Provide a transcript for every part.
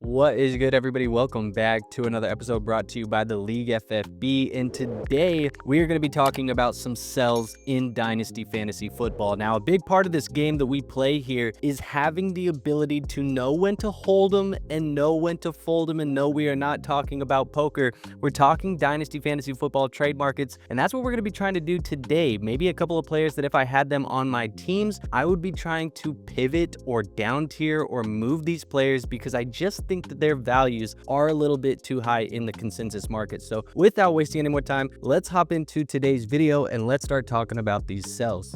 What is good, everybody? Welcome back to another episode brought to you by the League FFB. And today we are going to be talking about some sells in Dynasty Fantasy Football. Now, a big part of this game that we play here is having the ability to know when to hold them and know when to fold them. And no, we are not talking about poker. We're talking Dynasty Fantasy Football trade markets. And that's what we're going to be trying to do today. Maybe a couple of players that if I had them on my teams, I would be trying to pivot or down tier or move these players because I just think that their values are a little bit too high in the consensus market. So without wasting any more time, let's hop into today's video and let's start talking about these sells.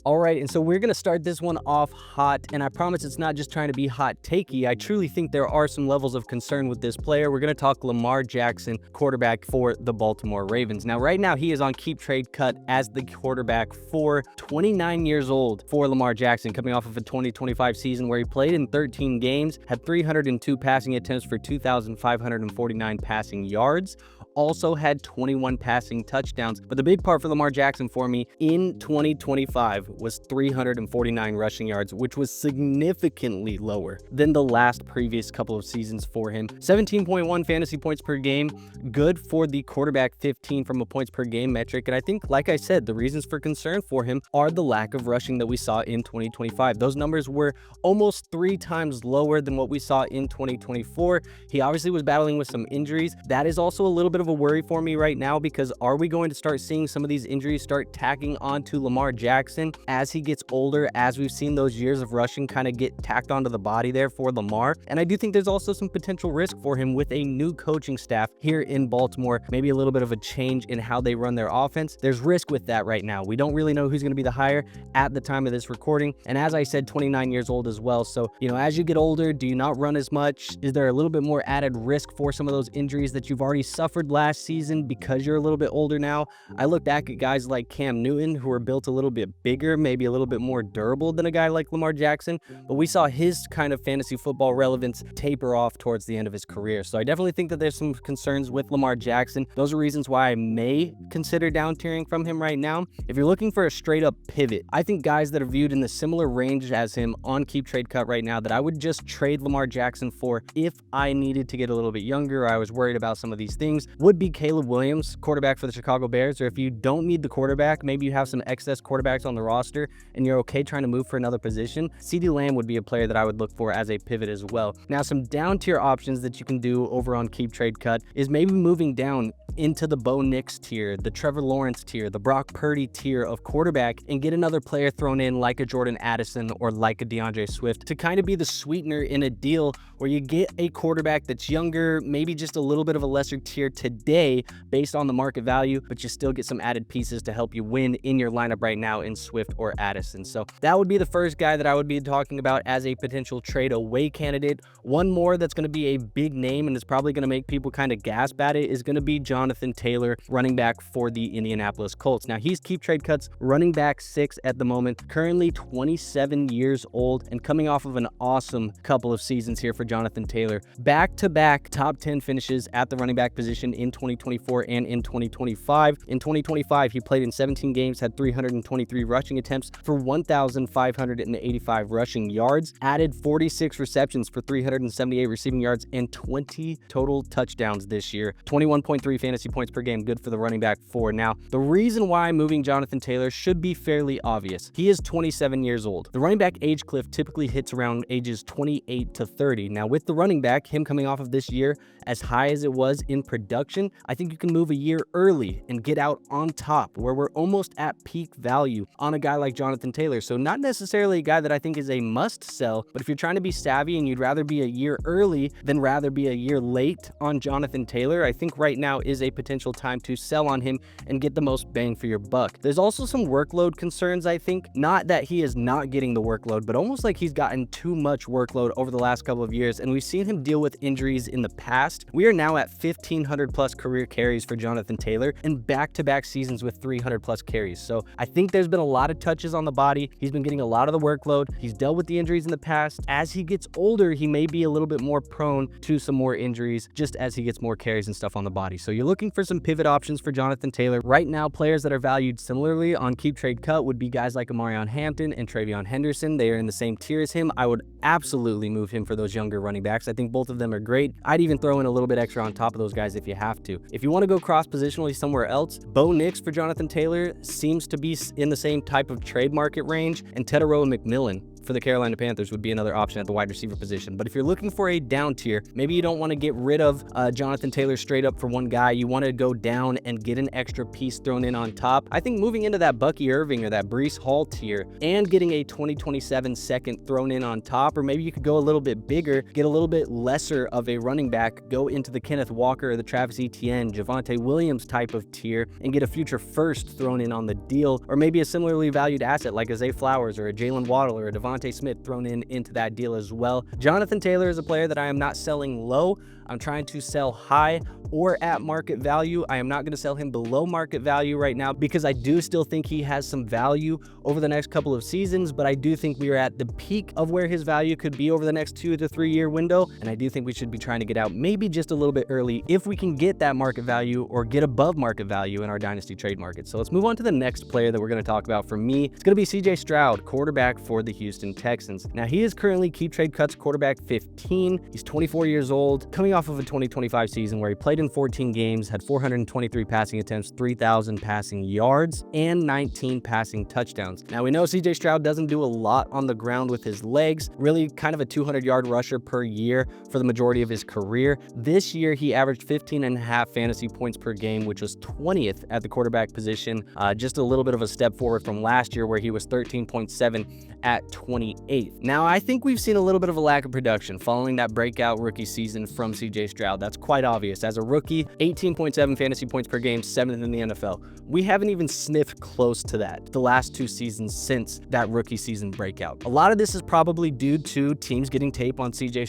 All right, and so we're going to start this one off hot, and I promise it's not just trying to be hot takey. I truly think there are some levels of concern with this player. We're going to talk Lamar Jackson, quarterback for the Baltimore Ravens. Now, right now, he is on keep trade cut as the quarterback for 29 years old for Lamar Jackson, coming off of a 2025 season where he played in 13 games, had 302 passing attempts for 2,549 passing yards. Also had 21 passing touchdowns. But the big part for Lamar Jackson for me in 2025 was 349 rushing yards, which was significantly lower than the last previous couple of seasons for him. 17.1 fantasy points per game, good for the quarterback, 15 from a points per game metric. And I think, like I said, the reasons for concern for him are the lack of rushing that we saw in 2025. Those numbers were almost 3 times lower than what we saw in 2024. He obviously was battling with some injuries. That is also a little bit of a worry for me right now, because are we going to start seeing some of these injuries start tacking onto Lamar Jackson as he gets older, as we've seen those years of rushing kind of get tacked onto the body there for Lamar? And I do think there's also some potential risk for him with a new coaching staff here in Baltimore, maybe a little bit of a change in how they run their offense. There's risk with that right now. We don't really know who's going to be the hire at the time of this recording. And as I said, 29 years old as well. So, as you get older, do you not run as much? Is there a little bit more added risk for some of those injuries that you've already suffered last season because you're a little bit older now? I look back at guys like Cam Newton, who are built a little bit bigger, maybe a little bit more durable than a guy like Lamar Jackson, but we saw his kind of fantasy football relevance taper off towards the end of his career. So I definitely think that there's some concerns with Lamar Jackson. Those are reasons why I may consider down tiering from him right now. If you're looking for a straight up pivot, I think guys that are viewed in the similar range as him on keep trade cut right now that I would just trade Lamar Jackson for if I needed to get a little bit younger, or I was worried about some of these things, would be Caleb Williams, quarterback for the Chicago Bears. Or if you don't need the quarterback, maybe you have some excess quarterbacks on the roster and you're okay trying to move for another position, CeeDee Lamb would be a player that I would look for as a pivot as well. Now, some down tier options that you can do over on keep trade cut is maybe moving down into the Bo Nix tier, the Trevor Lawrence tier, the Brock Purdy tier of quarterback, and get another player thrown in like a Jordan Addison or like a DeAndre Swift to kind of be the sweetener in a deal where you get a quarterback that's younger, maybe just a little bit of a lesser tier today based on the market value, but you still get some added pieces to help you win in your lineup right now in Swift or Addison. So that would be the first guy that I would be talking about as a potential trade away candidate. One more that's going to be a big name and is probably going to make people kind of gasp at it is going to be Jonathan Taylor, running back for the Indianapolis Colts. Now, he's keep trade cuts running back 6 at the moment, currently 27 years old and coming off of an awesome couple of seasons here for Jonathan Taylor. Back-to-back top 10 finishes at the running back position in 2024 and in 2025. In 2025, he played in 17 games, had 323 rushing attempts for 1,585 rushing yards, added 46 receptions for 378 receiving yards, and 20 total touchdowns this year. 21.3 fantasy points per game, good for the running back 4. Now, the reason why I'm moving Jonathan Taylor should be fairly obvious. He is 27 years old. The running back age cliff typically hits around ages 28 to 30. Now, with the running back, him coming off of this year as high as it was in production, I think you can move a year early and get out on top, where we're almost at peak value on a guy like Jonathan Taylor. So not necessarily a guy that I think is a must sell, but if you're trying to be savvy and you'd rather be a year early than rather be a year late on Jonathan Taylor, I think right now is a potential time to sell on him and get the most bang for your buck. There's also some workload concerns, I think. Not that he is not getting the workload, but almost like he's gotten too much workload over the last couple of years, and we've seen him deal with injuries in the past. We are now at 1,500+ plus career carries for Jonathan Taylor and back-to-back seasons with 300 plus carries. So I think there's been a lot of touches on the body. He's been getting a lot of the workload. He's dealt with the injuries in the past. As he gets older, he may be a little bit more prone to some more injuries just as he gets more carries and stuff on the body. So you're looking for some pivot options for Jonathan Taylor. Right now, players that are valued similarly on Keep Trade Cut would be guys like Amarion Hampton and Travion Henderson. They are in the same tier as him. I would absolutely move him for those younger running backs. I think both of them are great. I'd even throw in a little bit extra on top of those guys if you have to. If you want to go cross-positionally somewhere else, Bo Nix for Jonathan Taylor seems to be in the same type of trade market range, and Tedoroa McMillan for the Carolina Panthers would be another option at the wide receiver position. But if you're looking for a down tier, maybe you don't want to get rid of Jonathan Taylor straight up for one guy. You want to go down and get an extra piece thrown in on top. I think moving into that Bucky Irving or that Breece Hall tier and getting a 2027 second thrown in on top, or maybe you could go a little bit bigger, get a little bit lesser of a running back, go into the Kenneth Walker or the Travis Etienne, Javonte Williams type of tier, and get a future first thrown in on the deal, or maybe a similarly valued asset like a Zay Flowers or a Jalen Waddle or a Devontae Smith thrown into that deal as well. Jonathan Taylor is a player that I am not selling low. I'm trying to sell high or at market value. I am not going to sell him below market value right now because I do still think he has some value over the next couple of seasons, but I do think we are at the peak of where his value could be over the next 2 to 3 year window, and I do think we should be trying to get out maybe just a little bit early if we can get that market value or get above market value in our dynasty trade market. So let's move on to the next player that we're going to talk about. For me, it's going to be CJ Stroud, quarterback for the Houston Texans. Now, he is currently Keep Trade Cuts quarterback 15. He's 24 years old, coming off of a 2025 season where he played in 14 games, had 423 passing attempts, 3,000 passing yards, and 19 passing touchdowns. Now, we know CJ Stroud doesn't do a lot on the ground with his legs, really kind of a 200-yard rusher per year for the majority of his career. This year, he averaged 15.5 fantasy points per game, which was 20th at the quarterback position, just a little bit of a step forward from last year where he was 13.7 at 28th. Now, I think we've seen a little bit of a lack of production following that breakout rookie season from CJ Stroud. That's quite obvious. As a rookie, 18.7 fantasy points per game, 7th in the NFL. We haven't even sniffed close to that the last 2 seasons since that rookie season breakout. A lot of this is probably due to teams getting tape on CJ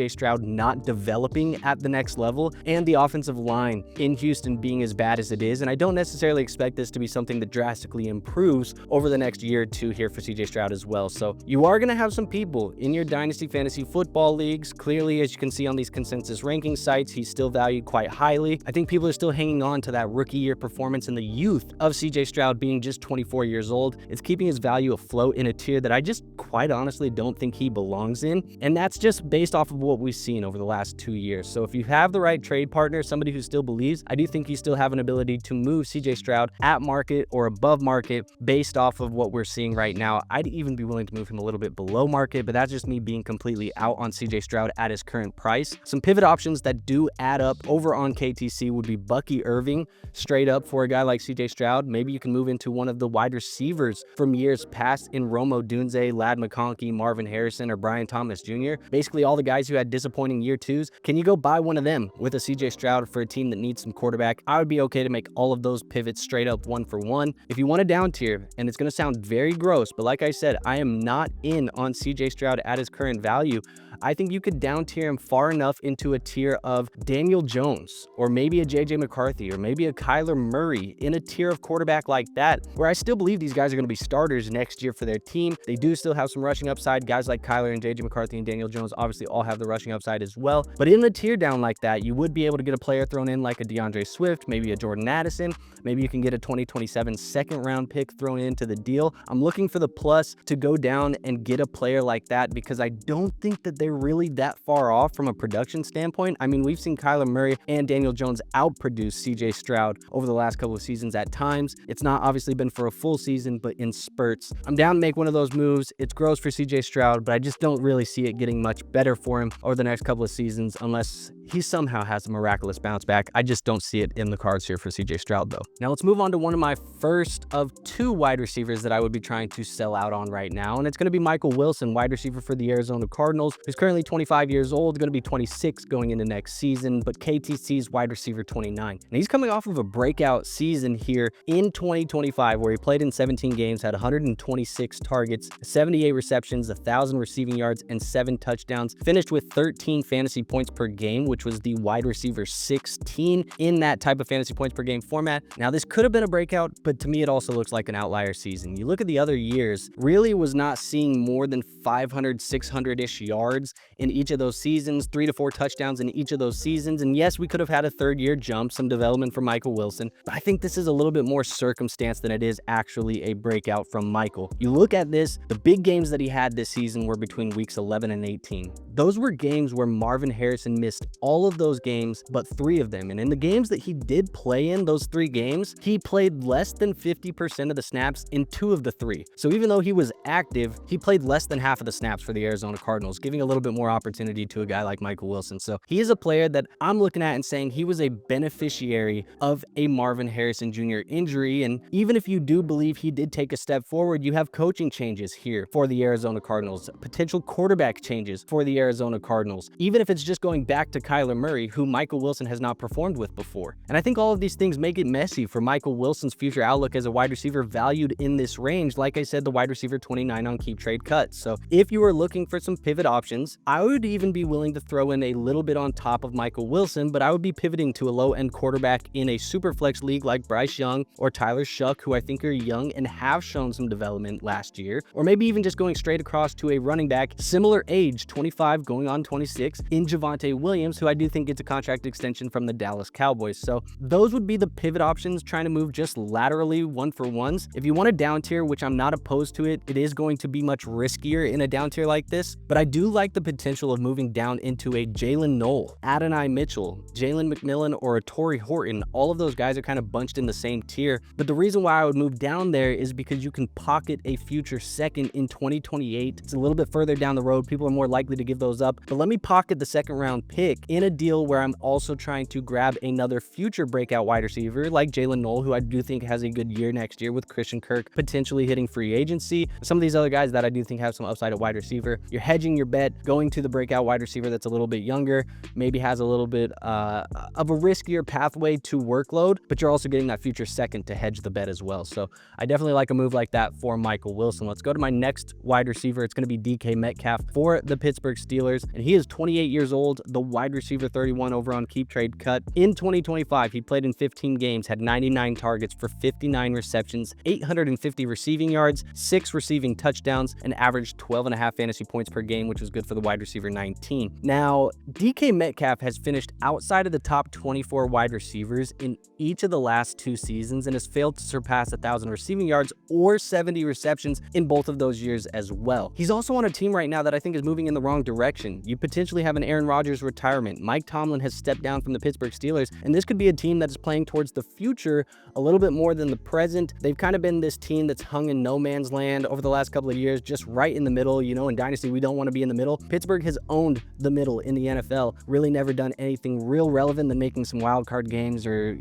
Stroud not developing at the next level, and the offensive line in Houston being as bad as it is. And I don't necessarily expect this to be something that drastically improves over the next year or 2 here for CJ Stroud as well. So you are going to have some people in your dynasty fantasy football leagues. Clearly, as you can see on these consensus ranking sites, he's still valued quite highly. I think people are still hanging on to that rookie year performance and the youth of CJ Stroud being just 24 years old. It's keeping his value afloat in a tier that I just quite honestly don't think he belongs in. And that's just based off of what we've seen over the last 2 years. So if you have the right trade partner, somebody who still believes, I do think you still have an ability to move CJ Stroud at market or above market based off of what we're seeing right now. I'd even be willing to move him a little bit below market, but that's just me being completely out on CJ Stroud at his current price. Some pivot options that do add up over on KTC would be Bucky Irving, straight up for a guy like CJ Stroud. Maybe you can move into one of the wide receivers from years past in Romo Dunze, Ladd McConkey, Marvin Harrison, or Brian Thomas Jr. Basically all the guys who had disappointing year 2s. Can you go buy one of them with a CJ Stroud for a team that needs some quarterback? I would be okay to make all of those pivots straight up 1 for 1. If you want a down tier, and it's going to sound very gross, but like I said, I am not in on CJ Stroud at his current value. I think you could down tier him far enough into a tier of Daniel Jones, or maybe a JJ McCarthy, or maybe a Kyler Murray, in a tier of quarterback like that, where I still believe these guys are going to be starters next year for their team. They do still have some rushing upside. Guys like Kyler and JJ McCarthy and Daniel Jones obviously all have the rushing upside as well. But in the tier down like that, you would be able to get a player thrown in like a DeAndre Swift, maybe a Jordan Addison. Maybe you can get a 2027 second round pick thrown into the deal. I'm looking for the plus to go down and get a player like that because I don't think that they're really that far off from a production standpoint. I mean, we've seen Kyler Murray and Daniel Jones outproduce CJ Stroud over the last couple of seasons at times. It's not obviously been for a full season, but in spurts. I'm down to make one of those moves. It's gross for CJ Stroud, but I just don't really see it getting much better for him over the next couple of seasons unless he somehow has a miraculous bounce back. I just don't see it in the cards here for CJ Stroud though. Now let's move on to one of my first of 2 wide receivers that I would be trying to sell out on right now, and it's going to be Michael Wilson, wide receiver for the Arizona Cardinals, who's currently 25 years old, going to be 26 going into next season, but KTC's wide receiver 29. And he's coming off of a breakout season here in 2025 where he played in 17 games, had 126 targets, 78 receptions, 1,000 receiving yards, and 7 touchdowns, finished with 13 fantasy points per game, which which was the wide receiver 16 in that type of fantasy points per game format. Now, this could have been a breakout, but to me, it also looks like an outlier season. You look at the other years, really was not seeing more than 500, 600-ish yards in each of those seasons, 3 to 4 touchdowns in each of those seasons. And yes, we could have had a third-year jump, some development from Michael Wilson, but I think this is a little bit more circumstance than it is actually a breakout from Michael. You look at this, the big games that he had this season were between weeks 11 and 18. Those were games where Marvin Harrison missed all of those games, but 3 of them. And in the games that he did play in, those 3 games, he played less than 50% of the snaps in 2 of the 3. So even though he was active, he played less than half of the snaps for the Arizona Cardinals, giving a little bit more opportunity to a guy like Michael Wilson. So he is a player that I'm looking at and saying he was a beneficiary of a Marvin Harrison Jr. injury. And even if you do believe he did take a step forward, you have coaching changes here for the Arizona Cardinals, potential quarterback changes for the Arizona Cardinals, even if it's just going back to Kyler Murray, who Michael Wilson has not performed with before. And I think all of these things make it messy for Michael Wilson's future outlook as a wide receiver valued in this range. Like I said, the wide receiver 29 on keep trade cuts. So if you are looking for some pivot options, I would even be willing to throw in a little bit on top of Michael Wilson, but I would be pivoting to a low-end quarterback in a super flex league like Bryce Young or Tyler Shuck, who I think are young and have shown some development last year, or maybe even just going straight across to a running back similar age, 25 going on 26, in Javonte Williams, who I do think gets a contract extension from the Dallas Cowboys. So those would be the pivot options, trying to move just laterally one for ones. If you want a down tier, which I'm not opposed to it, it is going to be much riskier in a down tier like this, but I do like the potential of moving down into a Jalen Noel, Adonai Mitchell, Jalen McMillan, or a Torrey Horton. All of those guys are kind of bunched in the same tier, but the reason why I would move down there is because you can pocket a future second in 2028. It's a little bit further down the road. People are more likely to give those up, but let me pocket the second round pick in a deal where I'm also trying to grab another future breakout wide receiver like Jalen Noel, who I do think has a good year next year with Christian Kirk potentially hitting free agency. Some of these other guys that I do think have some upside at wide receiver. You're hedging your bet, going to the breakout wide receiver that's a little bit younger, maybe has a little bit of a riskier pathway to workload, but you're also getting that future second to hedge the bet as well. So I definitely like a move like that for Michael Wilson. Let's go to my next wide receiver. It's going to be DK Metcalf for the Pittsburgh Steelers, and he is 28 years old, the wide receiver 31 over on keep trade cut. In 2025, he played in 15 games, had 99 targets for 59 receptions, 850 receiving yards, 6 receiving touchdowns, and averaged 12.5 fantasy points per game, which was good for the wide receiver 19. Now, DK Metcalf has finished outside of the top 24 wide receivers in each of the last 2 seasons and has failed to surpass 1,000 receiving yards or 70 receptions in both of those years as well. He's also on a team right now that I think is moving in the wrong direction. You potentially have an Aaron Rodgers retirement. Mike Tomlin has stepped down from the Pittsburgh Steelers, and this could be a team that is playing towards the future a little bit more than the present. They've kind of been this team that's hung in no man's land over the last couple of years, just right in the middle. You know, in Dynasty, we don't want to be in the middle. Pittsburgh has owned the middle in the NFL, really never done anything real relevant than making some wild card games or,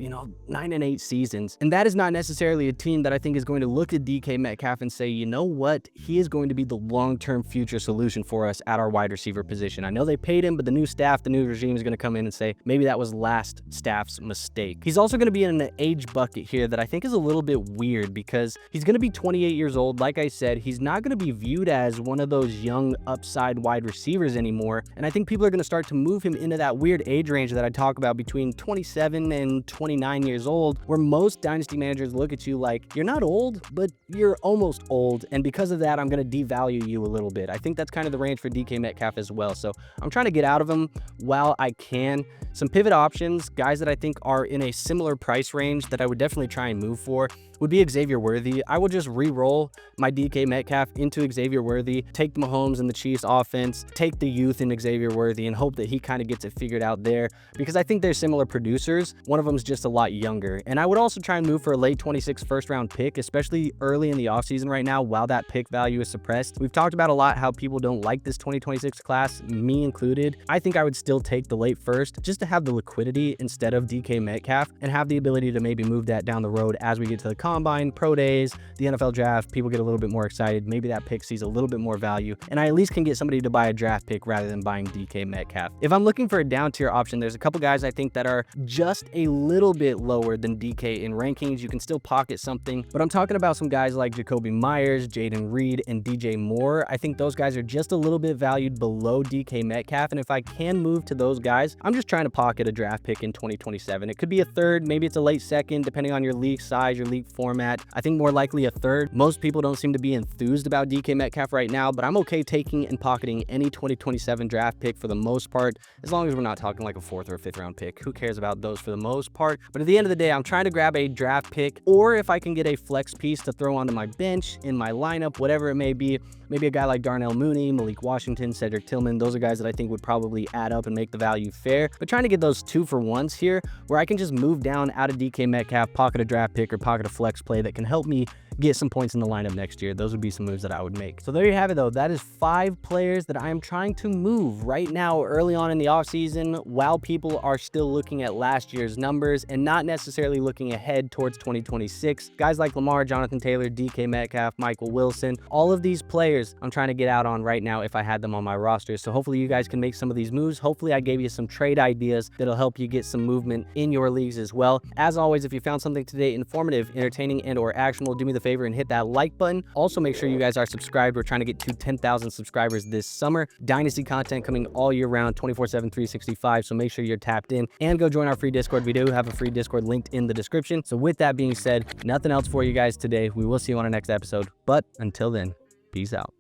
9-8 seasons. And that is not necessarily a team that I think is going to look at DK Metcalf and say, you know what, he is going to be the long-term future solution for us at our wide receiver position. I know they paid him, but the new staff, the new regime is going to come in and say, maybe that was last staff's mistake. He's also going to be in an age bucket here that I think is a little bit weird because he's going to be 28 years old. Like I said, he's not going to be viewed as one of those young upside wide receivers anymore. And I think people are going to start to move him into that weird age range that I talk about between 27 and 29 years old, where most dynasty managers look at you like, you're not old, but you're almost old. And because of that, I'm going to devalue you a little bit. I think that's kind of the range for DK Metcalf as well. So I'm trying to get out of him while I can. Some pivot options, guys that I think are in a similar price range that I would definitely try and move for, would be Xavier Worthy. I will just re-roll my DK Metcalf into Xavier Worthy, take the Mahomes and the Chiefs offense, take the youth in Xavier Worthy, and hope that he kind of gets it figured out there, because I think they're similar producers. One of them is just a lot younger. And I would also try and move for a late 26 first round pick, especially early in the offseason right now while that pick value is suppressed. We've talked about a lot how people don't like this 2026 class, me included. I think I would still take the late first just to have the liquidity instead of DK Metcalf and have the ability to maybe move that down the road as we get to the combine, pro days, the NFL draft, people get a little bit more excited. Maybe that pick sees a little bit more value, and I at least can get somebody to buy a draft pick rather than buying DK Metcalf. If I'm looking for a down tier option, there's a couple guys I think that are just a little bit lower than DK in rankings. You can still pocket something, but I'm talking about some guys like Jacoby Myers, Jaden Reed, and DJ Moore. I think those guys are just a little bit valued below DK Metcalf, and if I can move to those guys, I'm just trying to pocket a draft pick in 2027. It could be a third, maybe it's a late second, depending on your league size, your league format. I think more likely a third. Most people don't seem to be enthused about DK Metcalf right now, but I'm okay taking and pocketing any 2027 draft pick for the most part, as long as we're not talking like a 4th or a 5th round pick. Who cares about those for the most part? But at the end of the day, I'm trying to grab a draft pick, or if I can get a flex piece to throw onto my bench, in my lineup, whatever it may be. Maybe a guy like Darnell Mooney, Malik Washington, Cedric Tillman. Those are guys that I think would probably add up and make the value fair. But trying to get those 2-for-1s here, where I can just move down out of DK Metcalf, pocket a draft pick, or pocket a flex play that can help me get some points in the lineup next year. Those would be some moves that I would make. So there you have it though. That is 5 players that I am trying to move right now early on in the offseason, while people are still looking at last year's numbers and not necessarily looking ahead towards 2026. Guys like Lamar, Jonathan Taylor, DK Metcalf, Michael Wilson, all of these players I'm trying to get out on right now if I had them on my roster. So hopefully you guys can make some of these moves. Hopefully I gave you some trade ideas that'll help you get some movement in your leagues as well. As always, if you found something today informative, entertaining, and or actionable, do me the favor and hit that like button. Also, make sure you guys are subscribed. We're trying to get to 10,000 subscribers this summer. Dynasty content coming all year round, 24/7, 365. So make sure you're tapped in and go join our free Discord. We do have a free Discord linked in the description. So with that being said, nothing else for you guys today. We will see you on our next episode. But until then, peace out.